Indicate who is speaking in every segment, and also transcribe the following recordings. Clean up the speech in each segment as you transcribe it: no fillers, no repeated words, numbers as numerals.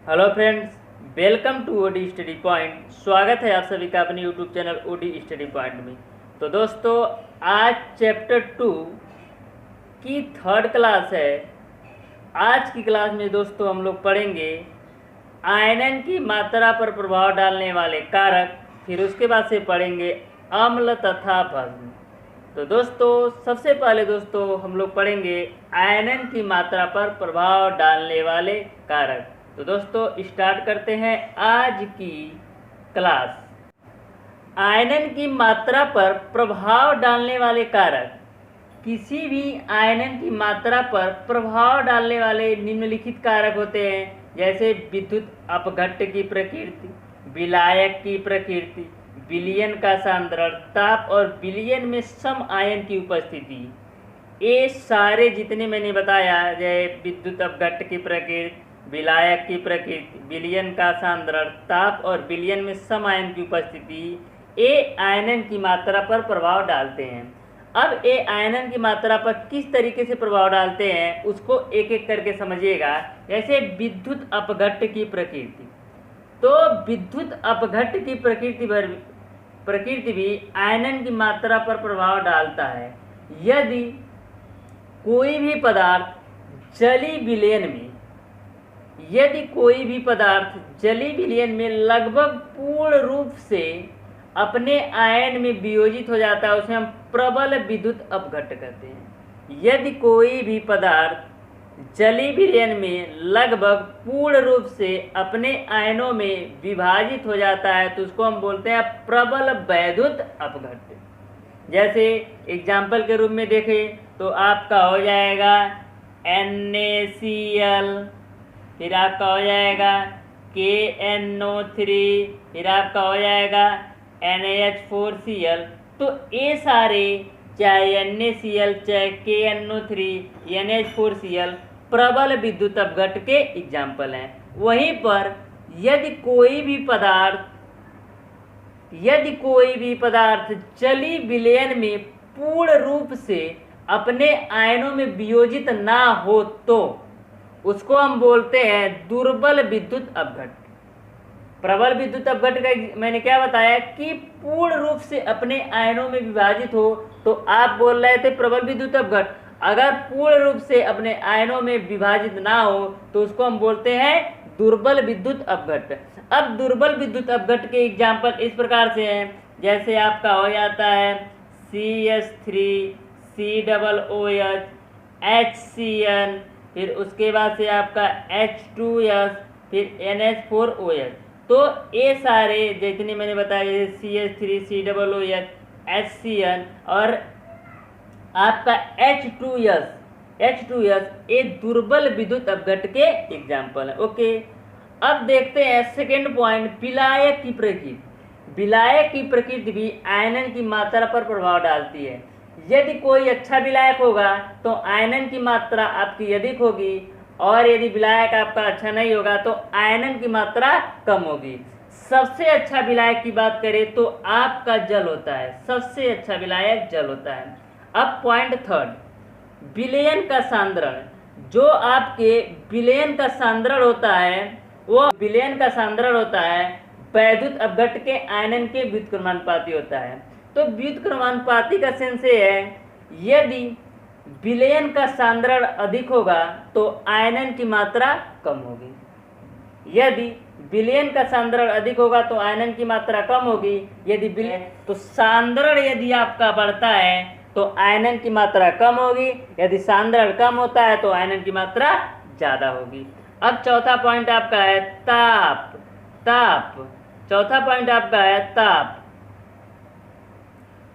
Speaker 1: Hello friends, welcome to OD study point. स्वागत है आप सभी का अपने YouTube channel OD study point में। तो दोस्तों, आज चैप्टर 2 की थर्ड क्लास है। आज की क्लास में दोस्तों हम लोग पढ़ेंगे आयनन की मात्रा पर प्रभाव डालने वाले कारक, फिर उसके बाद से पढ़ेंगे अम्ल तथा भस्म। तो दोस्तों, सबसे पहले दोस्तों हम लोग पढ़ेंगे आयनन की मात्रा पर प्रभाव डालने वाले कारक। तो दोस्तों स्टार्ट करते हैं आज की क्लास। आयनन की मात्रा पर प्रभाव डालने वाले कारक। किसी भी आयनन की मात्रा पर प्रभाव डालने वाले निम्नलिखित कारक होते हैं, जैसे विद्युत अपघट्ट की प्रकृति, विलायक की प्रकृति, विलयन का सांद्रण, ताप और विलयन में सम आयन की उपस्थिति। ये सारे जितने मैंने बताया, जैसे विद्युत अपघट्ट की प्रकृति, विलायक की प्रकृति, विलयन का सांद्रण, ताप और विलयन में सम आयन की उपस्थिति, ये आयनन की मात्रा पर प्रभाव डालते हैं। अब ये आयनन की मात्रा पर किस तरीके से प्रभाव डालते हैं उसको एक एक करके समझिएगा। जैसे विद्युत अपघट्ट की प्रकृति, तो विद्युत अपघट्ट की प्रकृति भी आयनन की मात्रा पर प्रभाव डालता है। यदि कोई भी पदार्थ जली विलयन में लगभग पूर्ण रूप से अपने आयन में वियोजित हो जाता है, उसे हम प्रबल विद्युत अपघट्ट कहते हैं। यदि कोई भी पदार्थ जली विलयन में लगभग पूर्ण रूप से अपने आयनों में विभाजित हो जाता है, तो उसको हम बोलते हैं प्रबल वैद्युत अपघट्ट। जैसे एग्जाम्पल के रूप में देखें तो आपका हो जाएगा NaCl, फिर आपका हो जाएगा KNO3, फिर आपका हो जाएगा NaH4Cl। तो ये सारे, चाहे NaCl, चाहे KNO3, NaH4Cl, प्रबल विद्युत अपघट्ट के एग्जाम्पल हैं। वहीं पर यदि कोई भी पदार्थ जली विलयन में पूर्ण रूप से अपने आयनों में वियोजित ना हो, तो उसको हम बोलते हैं दुर्बल विद्युत अपघट्ट। प्रबल विद्युत अपघट्ट का मैंने क्या बताया कि पूर्ण रूप से अपने आयनों में विभाजित हो, तो आप बोल रहे थे प्रबल विद्युत अपघट्ट। अगर पूर्ण रूप से अपने आयनों में विभाजित ना हो तो उसको हम बोलते हैं दुर्बल विद्युत अपघट्ट। अब दुर्बल विद्युत अपघट्ट के एग्जाम्पल इस प्रकार से हैं, जैसे आपका हो जाता है CH3, COOH, HCN, फिर उसके बाद से आपका H2S, फिर NH4OH। तो ये सारे जितने मैंने बताया, जैसे CH3, COOH, HCN और आपका H2S, ये दुर्बल विद्युत अपघट्ट के एग्जाम्पल है। ओके, अब देखते हैं सेकेंड पॉइंट, विलायक की प्रकृति। विलायक की प्रकृति भी आयनन की मात्रा पर प्रभाव डालती है। यदि कोई अच्छा विलायक होगा तो आयनन की मात्रा आपकी अधिक होगी, और यदि विलायक आपका अच्छा नहीं होगा तो आयनन की मात्रा कम होगी। सबसे अच्छा विलायक की बात करें तो आपका जल होता है, सबसे अच्छा विलायक जल होता है। अब पॉइंट थर्ड, विलयन का सांद्रण। जो आपके विलयन का सांद्रण होता है, वो विलयन का सांद्रण होता है वैद्युत अपघट्ट के आयनन के व्युत्क्रमानुपाती होता है। तो व्युत्क्रमानुपाती का सेंस है, यदि विलयन का सांद्रण अधिक होगा तो आयनन की मात्रा कम होगी। यदि विलयन का सांद्रण अधिक होगा तो आयनन की मात्रा कम होगी। यदि विलयन तो सांद्रण यदि आपका बढ़ता है तो आयनन की मात्रा कम होगी, यदि सांद्रण कम होता है तो आयनन की मात्रा ज़्यादा होगी। अब चौथा पॉइंट आपका है ताप। चौथा पॉइंट आपका है ताप।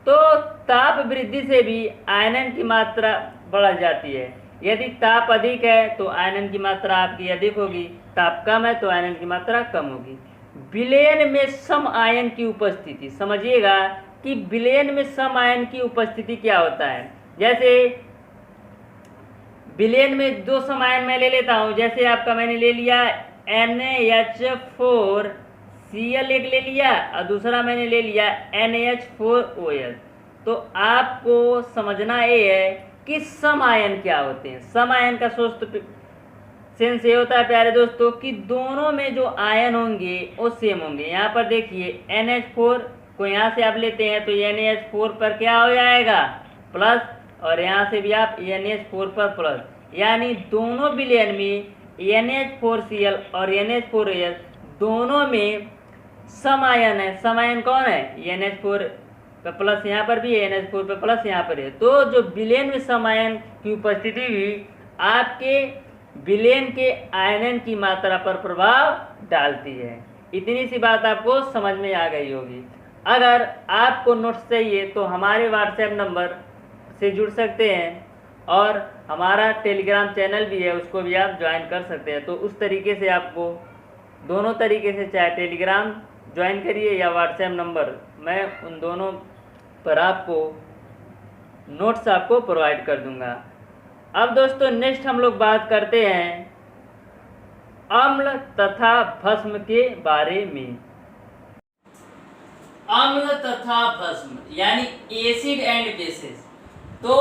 Speaker 1: तो ताप वृद्धि से भी आयनन की मात्रा बढ़ जाती है। यदि ताप अधिक है तो आयनन की मात्रा आपकी अधिक होगी, ताप कम है तो आयनन की मात्रा कम होगी। विलयन में सम आयन की उपस्थिति, समझिएगा कि विलयन में सम आयन की उपस्थिति क्या होता है। जैसे विलयन में दो सम आयन मैं ले लेता हूँ, जैसे आपका मैंने ले लिया NaH4Cl एक ले लिया और दूसरा मैंने ले लिया NaH4OH। तो आपको समझना ये है कि सम आयन क्या होते हैं। सम आयन का सोर्स तो सेंस ये होता है प्यारे दोस्तों कि दोनों में जो आयन होंगे वो सेम होंगे। यहाँ पर देखिए NH4 को यहाँ से आप लेते हैं तो NH4 पर क्या हो जाएगा प्लस, और यहाँ से भी आप NH4 पर प्लस, यानी दोनों विलयन में NH4Cl और NH4Al दोनों में सम आयन है। सम आयन कौन है? NH4 पे प्लस, यहाँ पर भी है NH4 पे प्लस, यहाँ पर है। तो जो विलयन में सम आयन की उपस्थिति हुई आपके विलयन के आयनन की मात्रा पर प्रभाव डालती है। इतनी सी बात आपको समझ में आ गई होगी। अगर आपको नोट्स चाहिए तो हमारे व्हाट्सएप नंबर से जुड़ सकते हैं और हमारा टेलीग्राम चैनल भी है, उसको भी आप ज्वाइन कर सकते हैं। तो उस तरीके से आपको दोनों तरीके से, चाहे टेलीग्राम ज्वाइन करिए या व्हाट्सएप नंबर, मैं उन दोनों पर आपको नोट्स आपको प्रोवाइड कर दूंगा। अब दोस्तों नेक्स्ट हम लोग बात करते हैं अम्ल तथा भस्म के बारे में। अम्ल तथा भस्म यानी एसिड एंड बेसिस। तो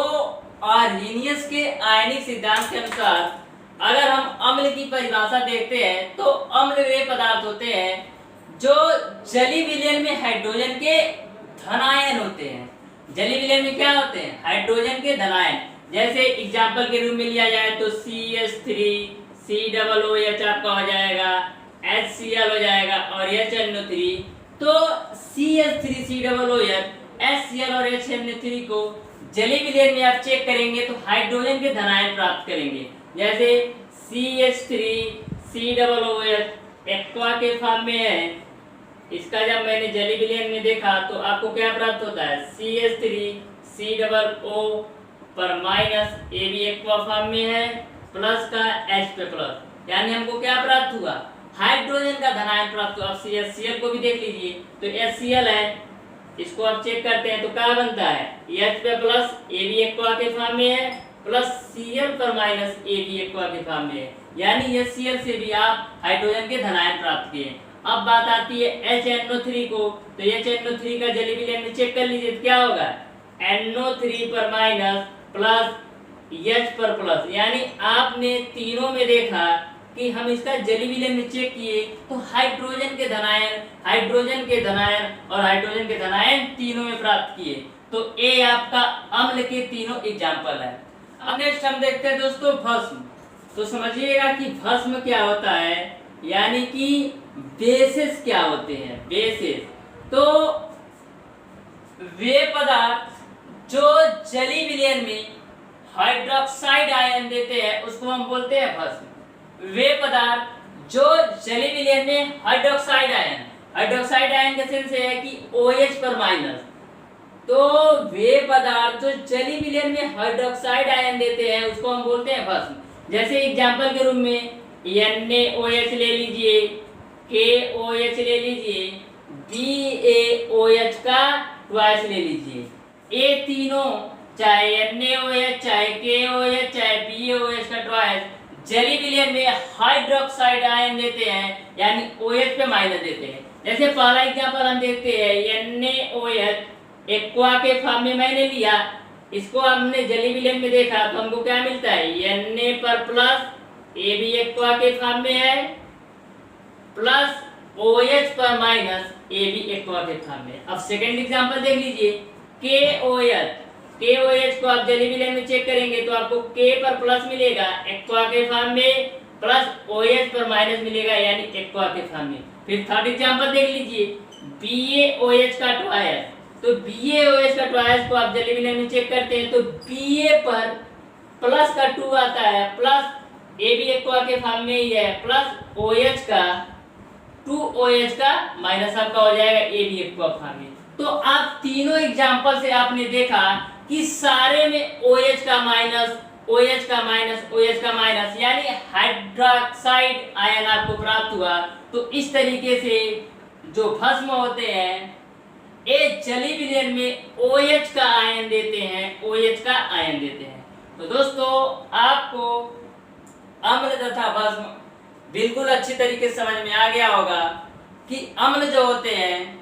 Speaker 1: आर्हेनियस के आयनिक सिद्धांत के अनुसार अगर हम अम्ल की परिभाषा देखते हैं तो अम्ल वे पदार्थ होते हैं जो जलीय विलयन में हाइड्रोजन के धनायन होते हैं। जलीय विलयन में क्या होते हैं? हाइड्रोजन के धनायन। जैसे एग्जाम्पल के रूप में लिया जाए तो CH3COOH आपका हो जाएगा, HCl हो जाएगा और HNO3। तो CH3COOH, HCl और HNO3 को जलीय विलयन में आप चेक करेंगे तो हाइड्रोजन के धनायन प्राप्त करेंगे। जैसे CH3COOH एक्वा के फॉर्म में है, इसका जब मैंने जलीय विलयन में देखा तो आपको क्या प्राप्त होता है? CH3COO पर माइनस, ए भी एक्वा फॉर्म में है, प्लस का H पे प्लस, यानी हमको क्या प्राप्त हुआ? हाइड्रोजन का धनायन प्राप्त हुआ। अब HCl को भी देख लीजिए तो HCl है, इसको आप चेक करते हैं तो क्या बनता है? H पे प्लस, ए भी एक्वा के फॉर्म में है, प्लस Cl पर माइनस, ए भी एक्वा के फॉर्म में है, यानी HCl से भी आप हाइड्रोजन के धनायन प्राप्त किए। अब बात आती है HNO3 को, तो HNO3 का जलीय विलयन में चेक कर लीजिए तो क्या होगा? NO3 पर माइनस प्लस H पर प्लस, यानी आपने तीनों में देखा कि हम इसका जलीय विलयन में चेक किए तो हाइड्रोजन के धनायन और हाइड्रोजन के धनायन तीनों में प्राप्त किए। तो ये आपका अम्ल के तीनों एग्जाम्पल है। अब नेक्स्ट हम देखते हैं दोस्तों भस्म। तो समझिएगा कि भस्म क्या होता है, यानी कि बेसिस क्या होते हैं। बेसिस तो वे पदार्थ जो जलीय विलयन में हाइड्रोक्साइड आयन देते हैं उसको हम बोलते हैं भस्म। वे पदार्थ जो जलीय विलयन में हाइड्रोक्साइड आयन का सेंस है कि OH पर माइनस, तो वे पदार्थ जो जलीय विलयन में हाइड्रोक्साइड आयन देते हैं उसको हम बोलते हैं भस्म। जैसे एग्जांपल के रूप में NaOH ले लीजिए, KOH ले लीजिए, BaOH का ट्वाइस ले लीजिए। ये तीनों चाहे NaOH, चाहे KOH, चाहे BaOH का ट्वाइस जलीय विलयन में हाइड्रोक्साइड आयन देते हैं, यानी OH पे माइनस देते हैं। जैसे पहला एग्जांपल हम देखते हैं NaOH एक्वा के फॉर्म में मैंने लिया, इसको हमने जलीय विलयन में देखा तो हमको क्या मिलता है? Na पर प्लस, ए भी एक्वा के फॉर्म में है, प्लस OH पर माइनस, ए भी एक्वा के फॉर्म में। अब सेकंड एग्जांपल देख लीजिए KOH को आप जलीय विलयन में चेक करेंगे तो आपको K पर प्लस मिलेगा एक्वा के फॉर्म में, प्लस OH पर माइनस मिलेगा यानी एक्वा के फॉर्म में। फिर थर्ड एग्जांपल देख लीजिए BaOH का ट्वाइस, तो BaOH का ट्वाइस को आप जलीय विलयन में चेक करते हैं तो Ba पर प्लस का 2 आता है, प्लस ए भी एक्वा के फॉर्म में ही है, प्लस OH का 2OH का माइनस आपका हो जाएगा ए भी एक्वा फॉर्म में। तो आप तीनों एग्जांपल से आपने देखा कि सारे में OH का माइनस, OH का माइनस, OH का माइनस, यानी हाइड्रोक्साइड आयन आपको प्राप्त हुआ। तो इस तरीके से जो भस्म होते हैं ये जलीय विलयन में OH का आयन देते हैं, OH का आयन देते हैं। तो दोस्तों आपको अम्ल तथा भस्म बिल्कुल अच्छी तरीके से समझ में आ गया होगा कि अम्ल जो होते हैं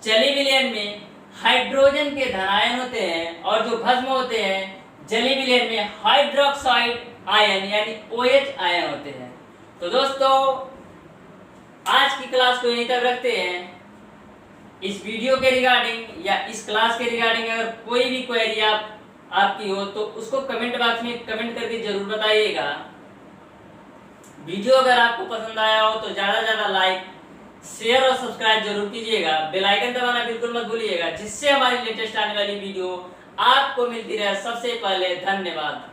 Speaker 1: जलीय विलयन में हाइड्रोजन के धनायन होते हैं और जो भस्म होते हैं जलीय विलयन में हाइड्रोक्साइड आयन यानी OH आयन होते हैं। तो दोस्तों आज की क्लास को यहीं तक रखते हैं। इस वीडियो के रिगार्डिंग या इस क्लास के रिगार्डिंग अगर कोई भी क्वेरी आपकी हो तो उसको कमेंट बॉक्स में कमेंट करके जरूर बताइएगा। वीडियो अगर आपको पसंद आया हो तो ज़्यादा से ज़्यादा लाइक, शेयर और सब्सक्राइब जरूर कीजिएगा। बेल आइकन दबाना बिल्कुल मत भूलिएगा, जिससे हमारी लेटेस्ट आने वाली वीडियो आपको मिलती रहे सबसे पहले। धन्यवाद।